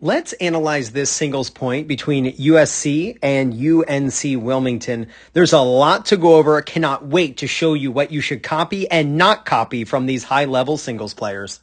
Let's analyze this singles point between USC and UNC Wilmington. There's a lot to go over. I cannot wait to show you what you should copy and not copy from these high-level singles players.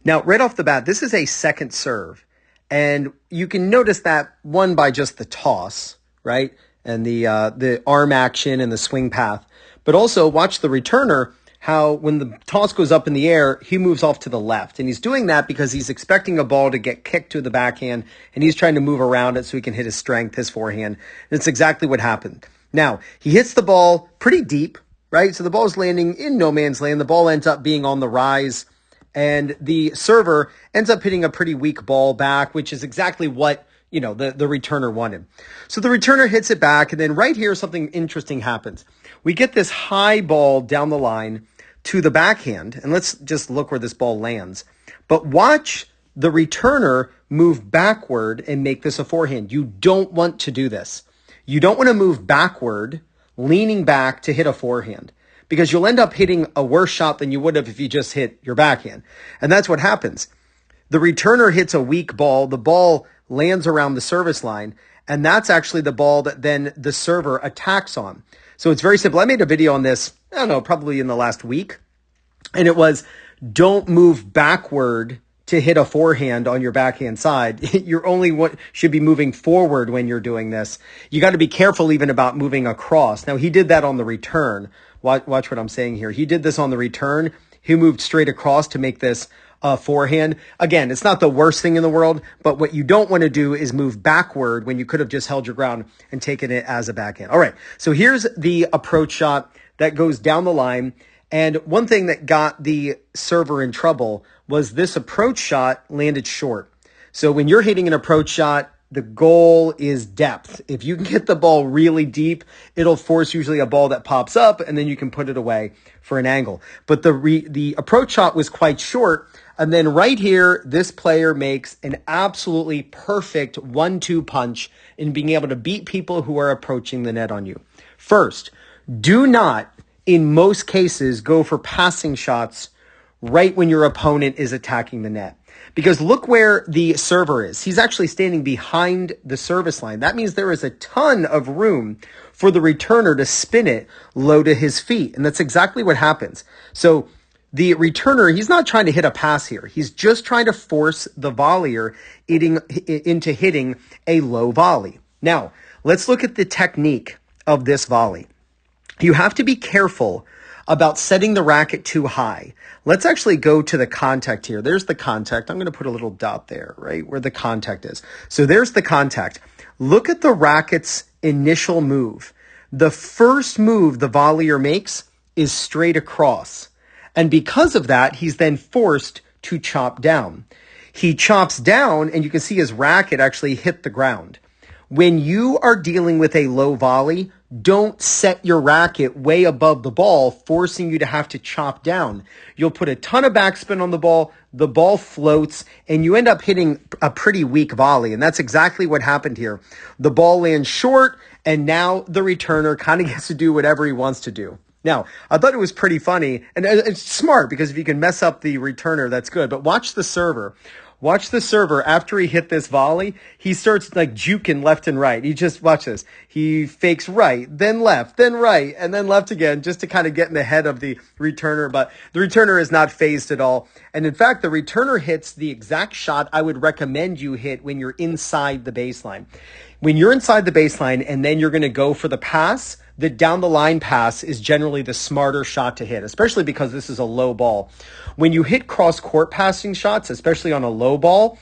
Now, right off the bat, this is a second serve, and you can notice that one by just the toss, right? And the arm action and the swing path. But also watch the returner, how when the toss goes up in the air, he moves off to the left. And he's doing that because he's expecting a ball to get kicked to the backhand, and he's trying to move around it so he can hit his strength, his forehand. And it's exactly what happened. Now, he hits the ball pretty deep, right? So the ball's landing in no man's land. The ball ends up being on the rise, and the server ends up hitting a pretty weak ball back, which is exactly what, the returner wanted. So the returner hits it back, and then right here, something interesting happens. We get this high ball down the line to the backhand, and let's just look where this ball lands. But watch the returner move backward and make this a forehand. You don't want to do this. You don't want to move backward, leaning back to hit a forehand, because you'll end up hitting a worse shot than you would have if you just hit your backhand. And that's what happens. The returner hits a weak ball. The ball lands around the service line, and that's actually the ball that then the server attacks on. So it's very simple. I made a video on this, I don't know, probably in the last week, and it was don't move backward to hit a forehand on your backhand side. You're only what should be moving forward when you're doing this. You got to be careful even about moving across. Now, he did that on the return. Watch what I'm saying here. He did this on the return. He moved straight across to make this a forehand. Again, it's not the worst thing in the world, but what you don't want to do is move backward when you could have just held your ground and taken it as a backhand. All right, so here's the approach shot that goes down the line. And one thing that got the server in trouble was this approach shot landed short. So when you're hitting an approach shot, the goal is depth. If you can get the ball really deep, it'll force usually a ball that pops up, and then you can put it away for an angle. But the approach shot was quite short. And then right here, this player makes an absolutely perfect 1-2 punch in being able to beat people who are approaching the net on you. First, do not, in most cases, go for passing shots right when your opponent is attacking the net. Because look where the server is. He's actually standing behind the service line. That means there is a ton of room for the returner to spin it low to his feet. And that's exactly what happens. So the returner, he's not trying to hit a pass here. He's just trying to force the volleyer into hitting a low volley. Now, let's look at the technique of this volley. You have to be careful about setting the racket too high. Let's actually go to the contact here. There's the contact. I'm going to put a little dot there, right, where the contact is. So there's the contact. Look at the racket's initial move. The first move the volleyer makes is straight across. And because of that, he's then forced to chop down. He chops down, and you can see his racket actually hit the ground. When you are dealing with a low volley, don't set your racket way above the ball, forcing you to have to chop down. You'll put a ton of backspin on the ball floats, and you end up hitting a pretty weak volley. And that's exactly what happened here. The ball lands short, and now the returner kind of gets to do whatever he wants to do. Now, I thought it was pretty funny, and it's smart because if you can mess up the returner, that's good. But watch the server. Watch the server. After he hit this volley, he starts like juking left and right. Watch this. He fakes right, then left, then right, and then left again just to kind of get in the head of the returner. But the returner is not phased at all. And in fact, the returner hits the exact shot I would recommend you hit when you're inside the baseline. When you're inside the baseline and then you're going to go for the pass, the down the line pass is generally the smarter shot to hit, especially because this is a low ball. When you hit cross court passing shots, especially on a low ball,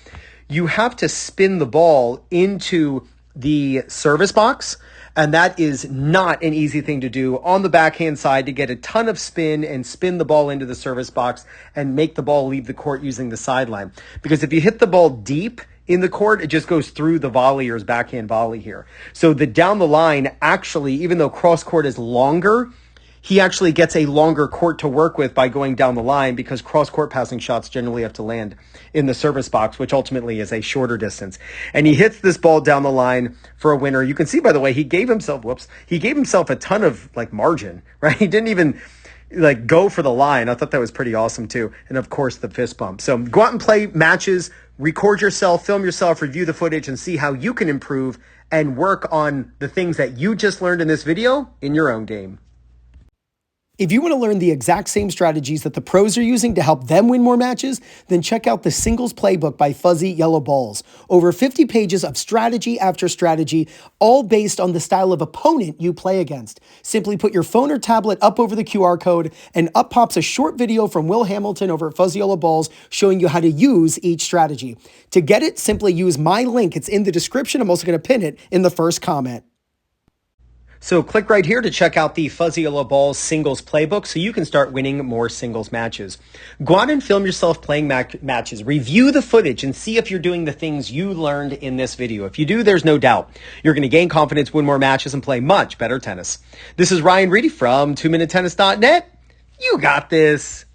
you have to spin the ball into the service box. And that is not an easy thing to do on the backhand side, to get a ton of spin and spin the ball into the service box and make the ball leave the court using the sideline. Because if you hit the ball deep in the court, it just goes through the volleyer's backhand volley here. So the down the line, actually, even though cross court is longer, he actually gets a longer court to work with by going down the line, because cross-court passing shots generally have to land in the service box, which ultimately is a shorter distance. And he hits this ball down the line for a winner. You can see, by the way, he gave himself a ton of like margin, right? He didn't even like go for the line. I thought that was pretty awesome too. And of course, the fist bump. So go out and play matches, record yourself, film yourself, review the footage, and see how you can improve and work on the things that you just learned in this video in your own game. If you want to learn the exact same strategies that the pros are using to help them win more matches, then check out the Singles Playbook by Fuzzy Yellow Balls. Over 50 pages of strategy after strategy, all based on the style of opponent you play against. Simply put your phone or tablet up over the QR code, and up pops a short video from Will Hamilton over at Fuzzy Yellow Balls showing you how to use each strategy. To get it, simply use my link. It's in the description. I'm also going to pin it in the first comment. So click right here to check out the Fuzzy Yellow Balls Singles Playbook so you can start winning more singles matches. Go out and film yourself playing matches. Review the footage and see if you're doing the things you learned in this video. If you do, there's no doubt you're going to gain confidence, win more matches, and play much better tennis. This is Ryan Reedy from 2minutetennis.net. You got this.